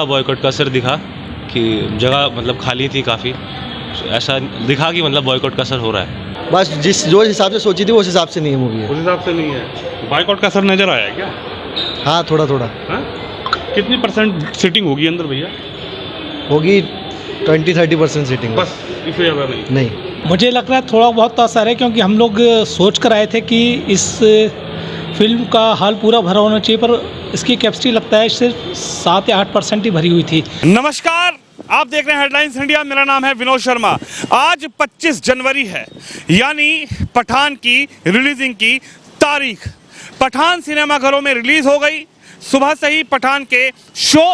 Boycott का असर दिखा कि जगह मतलब खाली थी काफ़ी, ऐसा दिखा कि मतलब बॉयकॉट का असर हो रहा है। बस जो हिसाब से सोची थी उस हिसाब से नहीं है मूवी है। उस हिसाब से नहीं है। बॉयकॉट का असर नजर आया है क्या? हाँ थोड़ा थोड़ा हाँ? कितनी % सीटिंग होगी अंदर भैया? होगी 20-30% सीटिंग बस, इससे ज़्यादा नहीं। नहीं। मुझे लग रहा है थोड़ा बहुत तो असर है, क्योंकि हम लोग सोच कर आए थे कि इस फिल्म का हॉल पूरा भरा होना चाहिए, पर इसकी कैपेसिटी लगता है सिर्फ 7 या 8% ही भरी हुई थी। नमस्कार, आप देख रहे हैं हेडलाइंस इंडिया। मेरा नाम है विनोद शर्मा। आज 25 जनवरी है, यानी पठान की रिलीजिंग की तारीख। पठान सिनेमाघरों में रिलीज हो गई। सुबह से ही पठान के शो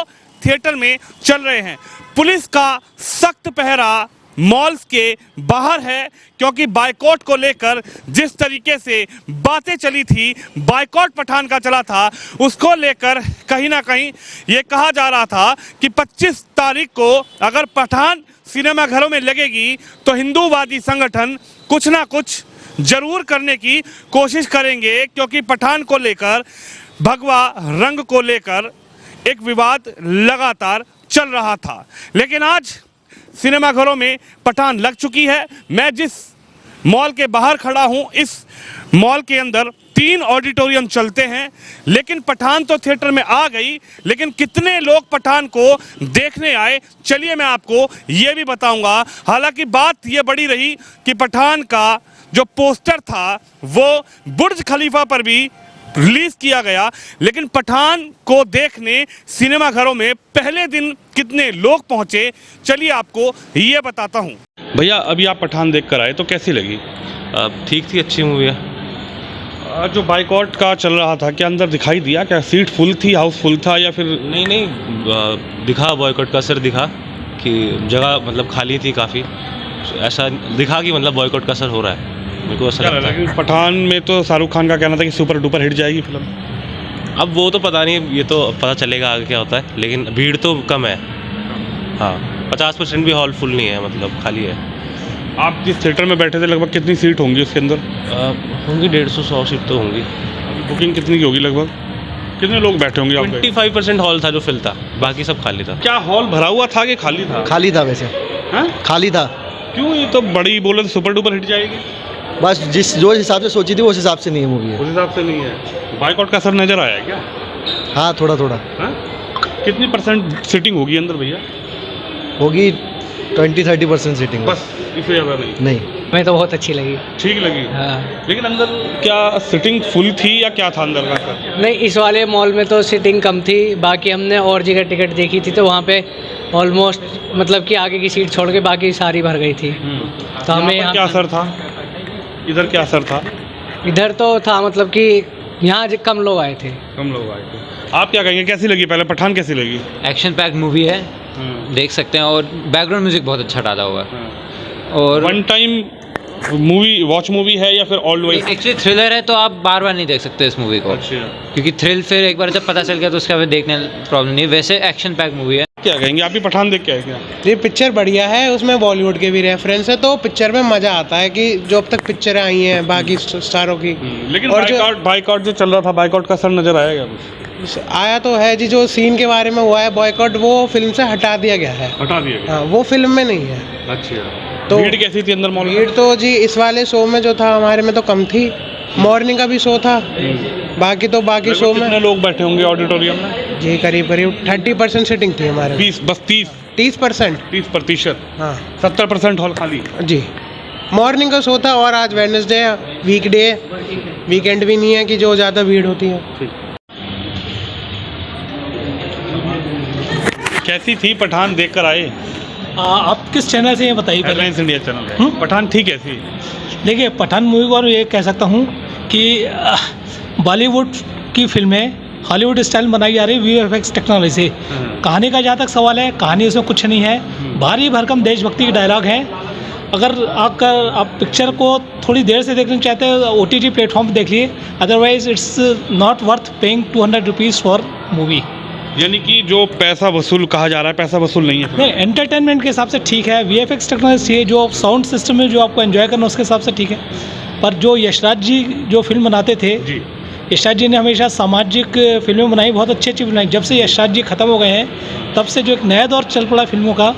थिएटर में चल रहे हैं। पुलिस का सख्त पहरा मॉल्स के बाहर है, क्योंकि बायकॉट को लेकर जिस तरीके से बातें चली थी, बायकॉट पठान का चला था, उसको लेकर कहीं ना कहीं ये कहा जा रहा था कि 25 तारीख को अगर पठान सिनेमाघरों में लगेगी तो हिंदूवादी संगठन कुछ ना कुछ जरूर करने की कोशिश करेंगे, क्योंकि पठान को लेकर, भगवा रंग को लेकर एक विवाद लगातार चल रहा था। लेकिन आज सिनेमाघरों में पठान लग चुकी है। मैं जिस मॉल के बाहर खड़ा हूं, इस मॉल के अंदर 3 ऑडिटोरियम चलते हैं, लेकिन पठान तो थिएटर में आ गई, लेकिन कितने लोग पठान को देखने आए, चलिए मैं आपको ये भी बताऊंगा। हालांकि बात ये बड़ी रही कि पठान का जो पोस्टर था वो बुर्ज खलीफा पर भी रिलीज किया गया, लेकिन पठान को देखने सिनेमाघरों में पहले दिन कितने लोग पहुंचे, चलिए आपको ये बताता हूं। भैया, अभी आप पठान देख कर आए तो कैसी लगी? ठीक थी, अच्छी मूवी है। जो बायकॉट का चल रहा था, क्या अंदर दिखाई दिया? क्या सीट फुल थी, हाउस फुल था, या फिर नहीं, दिखा बॉयकॉट का असर दिखा कि जगह मतलब खाली थी काफ़ी, ऐसा दिखा कि मतलब बॉयकॉट का असर हो रहा है। मेरे को ऐसा लगता है। पठान में तो शाहरुख खान का कहना था कि सुपर डुपर हिट जाएगी फिल्म। अब वो तो पता नहीं, ये तो पता चलेगा आगे क्या होता है, लेकिन भीड़ तो कम है। हाँ, 50% भी हॉल फुल नहीं है, मतलब खाली है। आप जिस थिएटर में बैठे थे, लगभग कितनी सीट होंगी उसके अंदर? होंगी 150-100 सीट तो होंगी। बुकिंग कितनी की होगी लगभग? कितने लोग बैठे होंगे? 25% हॉल था जो फिल था, बाकी सब खाली था। क्या हॉल भरा हुआ था कि खाली था? खाली था वैसे। हाँ? खाली था। क्यों? ये तो बड़ी बोले तो सुपर डुपर हिट जाएगी। बस जो हिसाब से सोची थी उस हिसाब से नहीं है मूवी है। उस हिसाब से नहीं है। बायकॉट का असर नजर आया है क्या? हाँ थोड़ा थोड़ा हाँ? कितनी % सीटिंग होगी अंदर भैया? होगी 20-30% सीटिंग बस, इससे ज़्यादा नहीं। नहीं। हमें तो बहुत अच्छी लगी। ठीक लगी। हाँ। लेकिन अंदर क्या सीटिंग फुल थी या क्या था अंदर का सर? नहीं, इस वाले मॉल में तो सीटिंग कम थी। बाकी हमने और जगह टिकट देखी थी, तो वहाँ पे ऑलमोस्ट मतलब कि आगे की सीट छोड़ के बाकी सारी भर गई थी। तो हमें यहाँ क्या असर था? इधर क्या असर था? इधर तो था मतलब कि यहाँ कम लोग आए थे। कम लोग आए थे। आप क्या कहेंगे, कैसी लगी? पहले पठान कैसी लगी? एक्शन पैक मूवी है, देख सकते हैं, और बैकग्राउंड म्यूजिक बहुत अच्छा डाला हुआ है। और वन टाइम वॉच मूवी है या फिर ऑलवेज? एक्चुअली थ्रिलर है, तो आप बार बार नहीं देख सकते इस मूवी को। अच्छा। क्योंकि थ्रिल फिर एक बार जब पता चल गया तो उसका फिर देखने प्रॉब्लम नहीं है। वैसे एक्शन पैक मूवी है। क्या कहेंगे, आप भी पठान देख के आए क्या? ये पिक्चर बढ़िया है, उसमें बॉलीवुड के भी रेफरेंस है, तो पिक्चर में मज़ा आता है कि जो अब तक पिक्चरें आई हैं बाकी स्टारों की। लेकिन और बायकॉट जो चल रहा था, बायकॉट का असर नजर आएगा कुछ? आया तो है जी। जो सीन के बारे में हुआ है बॉयकॉट, वो फिल्म से हटा दिया गया है। हटा दिया गया। हाँ, वो फिल्म में नहीं है। अच्छा। तो भीड़ कैसी थी अंदर मॉल में? भीड़ तो जी इस वाले शो में जो था हमारे में तो कम थी। मॉर्निंग का भी शो था, बाकी शो में कितने लोग बैठे होंगे ऑडिटोरियम में? जी करीब 30% सीटिंग थी हमारे। 20, बस 30%। 30%। हाँ 70% हॉल खाली। जी। मॉर्निंग का शो था, और आज वेडनेसडे है, वीकडे, वीकेंड भी नहीं है कि जो ज़्यादा भीड़ होती है। कैसी थी पठान, देख कर आए? आप किस चैनल से ये बताइए पहले? हेडलाइंस इंडिया चैनल है। पठान ठीक है सी? देखिए, पठान मूवी को ये कह सकता हूँ कि बॉलीवुड की फिल्में हॉलीवुड स्टाइल बनाई जा रही है VFX टेक्नोलॉजी से। कहानी का जहाँ तक सवाल है, कहानी उसमें कुछ नहीं है। भारी भरकम देशभक्ति के डायलॉग हैं। अगर आप पिक्चर को थोड़ी देर से देखना चाहते हैं OTT प्लेटफॉर्म पर देख लिए, otherwise it's not worth paying 200 rupees for movie. यानी कि जो पैसा वसूल कहा जा रहा है, पैसा वसूल नहीं है। नहीं, एंटरटेनमेंट के हिसाब से ठीक है। VFX टेक्नोलॉजी है, जो साउंड सिस्टम में जो आपको एंजॉय करना उसके हिसाब से ठीक है। पर जो यशराज जी जो फिल्म बनाते थे जी, यशराज जी ने हमेशा सामाजिक फिल्में बनाई, बहुत अच्छी अच्छी बनाई। जब से यशराज जी ख़त्म हो गए हैं तब से जो एक नया दौर चल पड़ा फिल्मों का,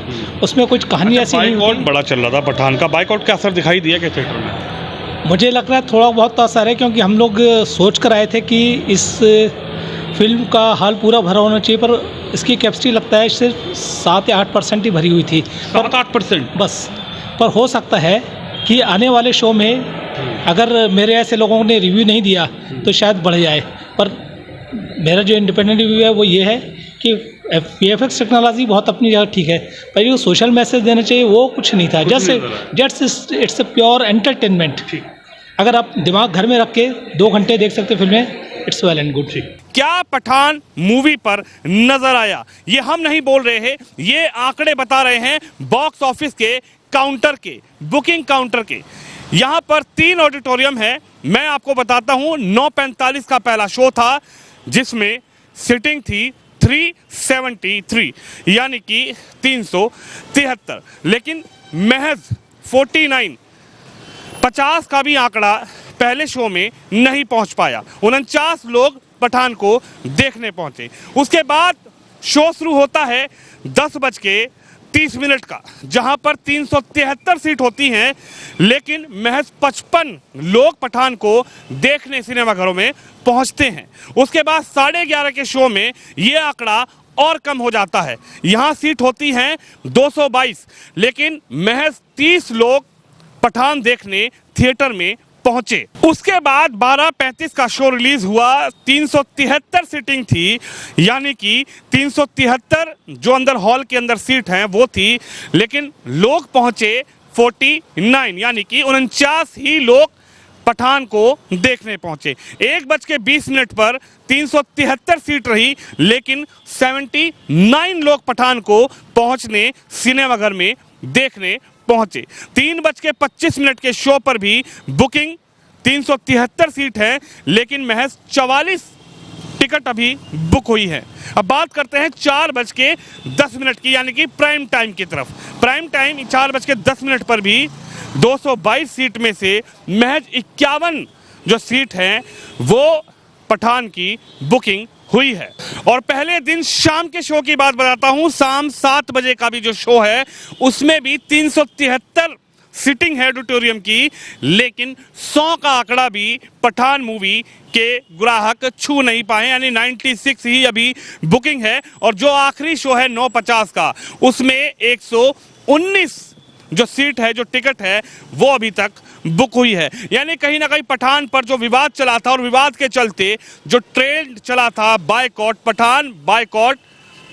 उसमें कुछ कहानी ऐसी नहीं बाइकआउट होती। बड़ा चल रहा था पठान का, बाइकआउट का असर दिखाई दिया क्या थिएटर में? मुझे लग रहा है थोड़ा बहुत तो असर है, क्योंकि हम लोग सोच कर आए थे कि इस फिल्म का हॉल पूरा भरा होना चाहिए, पर इसकी कैपेसिटी लगता है सिर्फ 7 या 8% ही भरी हुई थी। 7-8% बस। पर हो सकता है कि आने वाले शो में अगर मेरे ऐसे लोगों ने रिव्यू नहीं दिया तो शायद बढ़ जाए। पर मेरा जो इंडिपेंडेंट रिव्यू है वो ये है कि VFX टेक्नोलॉजी बहुत अपनी जगह ठीक है, पर जो सोशल मैसेज देना चाहिए वो कुछ नहीं था। Just it's a pure entertainment. अगर आप दिमाग घर में रख के 2 घंटे देख सकते फिल्में, इट्स वेल एंड गुड। क्या पठान मूवी पर नजर आया? ये हम नहीं बोल रहे हैं, ये आंकड़े बता रहे हैं बॉक्स ऑफिस के काउंटर के, बुकिंग काउंटर के। यहाँ पर 3 ऑडिटोरियम है। मैं आपको बताता हूँ 9:45 का पहला शो था, जिसमें सीटिंग थी 373, यानी कि 373, लेकिन महज 50 का भी आंकड़ा पहले शो में नहीं पहुंच पाया। 49 लोग पठान को देखने पहुंचे। उसके बाद शो शुरू होता है 10:30 का, जहां पर 373 सीट होती हैं, लेकिन महज 55 लोग पठान को देखने सिनेमाघरों में पहुंचते हैं। उसके बाद 11:30 के शो में ये आंकड़ा और कम हो जाता है। यहां सीट होती हैं 222, लेकिन महज 30 लोग पठान देखने थिएटर में पहुंचे। उसके बाद 12:35 का शो रिलीज हुआ। 373 सीटिंग थी, यानी कि 373 जो अंदर हॉल के अंदर सीट हैं वो थी, लेकिन लोग पहुंचे 49, यानी कि 49 ही लोग पठान को देखने पहुंचे। 1:20 पर 373 सीट रही, लेकिन 79 लोग पठान को पहुंचने सिनेमाघर में देखने पहुंचे। 3:25 के शो पर भी बुकिंग 373 सीट है, लेकिन महज 44 टिकट अभी बुक हुई है। अब बात करते हैं 4:10 की, यानी कि प्राइम टाइम की तरफ। प्राइम टाइम 4:10 पर भी 222 सीट में से महज 51 जो सीट हैं वो पठान की बुकिंग हुई है। और पहले दिन शाम के शो की बात बताता हूं। शाम 7 बजे का भी जो शो है उसमें भी 373 सिटिंग है ऑडिटोरियम की, लेकिन 100 का आंकड़ा भी पठान मूवी के ग्राहक छू नहीं पाए, यानी 96 ही अभी बुकिंग है। और जो आखिरी शो है 9:50 का, उसमें 119 जो सीट है, जो टिकट है, वो अभी तक बुक हुई है। यानी कहीं ना कहीं पठान पर जो विवाद चला था, और विवाद के चलते जो ट्रेंड चला था बायकॉट, पठान बायकॉट,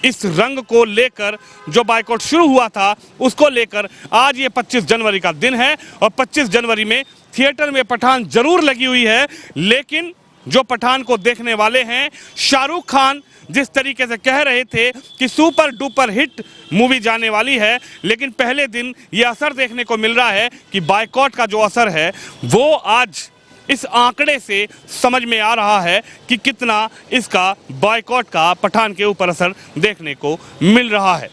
इस रंग को लेकर जो बायकॉट शुरू हुआ था, उसको लेकर आज ये 25 जनवरी का दिन है। और 25 जनवरी में थिएटर में पठान जरूर लगी हुई है, लेकिन जो पठान को देखने वाले हैं, शाहरुख खान जिस तरीके से कह रहे थे कि सुपर डुपर हिट मूवी जाने वाली है, लेकिन पहले दिन ये असर देखने को मिल रहा है कि बायकॉट का जो असर है वो आज इस आंकड़े से समझ में आ रहा है कि कितना इसका बायकॉट का पठान के ऊपर असर देखने को मिल रहा है।